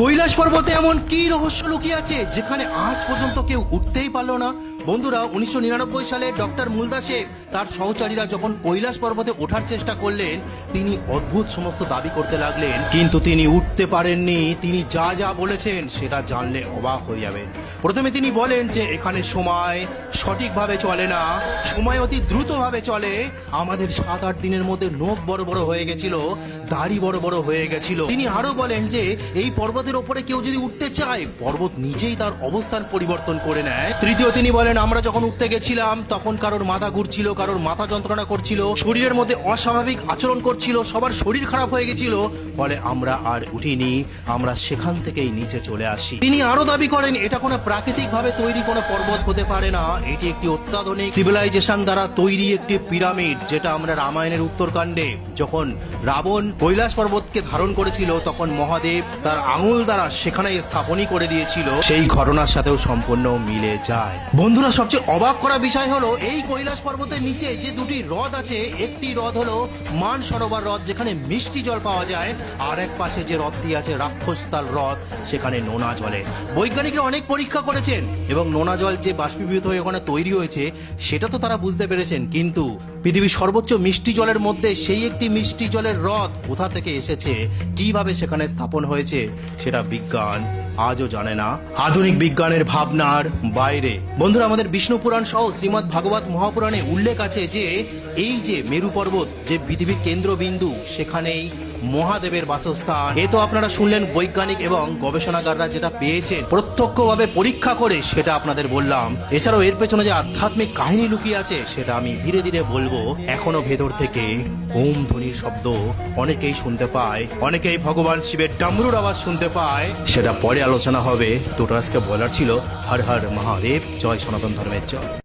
কৈলাস পর্বতে এমন কি রহস্য লুকিয়ে আছে যেখানে আজ পর্যন্ত কেউ উঠতেই পারলো না। বন্ধুরা, 1999 সালে ডক্টর মুলদাসেব তার সহচারীরা যখন কৈলাস পর্বতে ওঠার চেষ্টা করলেন, তিনি অদ্ভুত সমস্ত দাবি করতে লাগলেন, কিন্তু তিনি উঠতে পারেননি। তিনি যা যা বলেছেন সেটা জানলে অবাক হয়ে যাবেন। প্রথমে তিনি বলেন যে এখানে সময় সঠিকভাবে চলে না, সময় অতি দ্রুতভাবে চলে। আমাদের 7-8 দিনের মধ্যে নখ বড় বড় হয়ে গেছিল, দাড়ি বড় বড় হয়ে গেছিল। তিনি আরো বলেন যে এই পর্বতের ওপরে কেউ যদি উঠতে চায়, পর্বত নিজেই তার অবস্থান পরিবর্তন করে নেয়। তৃতীয়, তিনি বলেন আমরা যখন উঠতে গেছিলাম তখন কারোর মাথা ঘুরছিল, কারোর মাথা যন্ত্রণা করছিল, শরীরের মধ্যে অস্বাভাবিক আচরণ করছিল, সবার শরীর খারাপ হয়ে গেছিল, ফলে আমরা আর উঠিনি, আমরা সেখান থেকেই নিচে চলে আসি। তিনি আরো দাবি করেন এটা কোনো প্রাকৃতিক ভাবে তৈরি কোনো পর্বত হতে পারে না, এটি একটি অত্যাধুনিক সিভিলাইজেশন দ্বারা তৈরি একটি পিরামিড, যেটা আমরা রামায়ণের উত্তরকাণ্ডে যখন রাবণ কৈলাস পর্বতকে ধারণ করেছিল তখন মহাদেব তার আঙুল দ্বারা সেখানে স্থাপনই করে দিয়েছিল, সেই ঘটনার সাথেও সম্পূর্ণ মিলে যায়। বন্ধুরা, সবচেয়ে অবাক করা বিষয় হলো এই কৈলাস পর্বতের নিচে যে দুটি হ্রদ আছে, একটি হ্রদ হলো মান সরোবর হ্রদ যেখানে মিষ্টি জল পাওয়া যায়, আর এক পাশে যে হ্রদটি আছে রাক্ষসতাল হ্রদ, সেখানে নোনা জলে। বৈজ্ঞানিকরা অনেক পরীক্ষা করেছেন এবং নোনা জল যে বাষ্পীভূত হয়ে ওখানে তৈরি হয়েছে সেটা তো তারা বুঝতে পেরেছেন, কিন্তু পৃথিবীর সর্বোচ্চ মিষ্টি জলের মধ্যে সেই একটি মিষ্টি জলের হ্রদ কোথা থেকে এসেছে, কিভাবে সেখানে স্থাপন হয়েছে, সেটা বিজ্ঞান আজও জানে না, আধুনিক বিজ্ঞানের ভাবনার বাইরে। বন্ধুরা, আমাদের বিষ্ণু পুরাণ সহ শ্রীমদ্ ভাগবত মহাপুরাণে উল্লেখ আছে যে এই যে মেরু পর্বত যে পৃথিবীর কেন্দ্রবিন্দু, সেখানেই মহাদেবের বাসস্থান। এ তো আপনারা শুনলেন বৈজ্ঞানিক এবং গবেষণাগাররা যেটা পেয়েছেন প্রত্যক্ষভাবে পরীক্ষা করে, সেটা আপনাদের বললাম। এছাড়াও এর পেছনে যে আধ্যাত্মিক কাহিনী লুকিয়ে আছে সেটা আমি ধীরে ধীরে বলবো। এখনো ভেতর থেকে ওম ধ্বনির শব্দ অনেকেই শুনতে পায়, অনেকেই ভগবান শিবের ডামরুর আওয়াজ শুনতে পায়, সেটা পরে আলোচনা হবে। দুটো আজকে বলার ছিল। হর হর মহাদেব, জয় সনাতন ধর্মের জয়।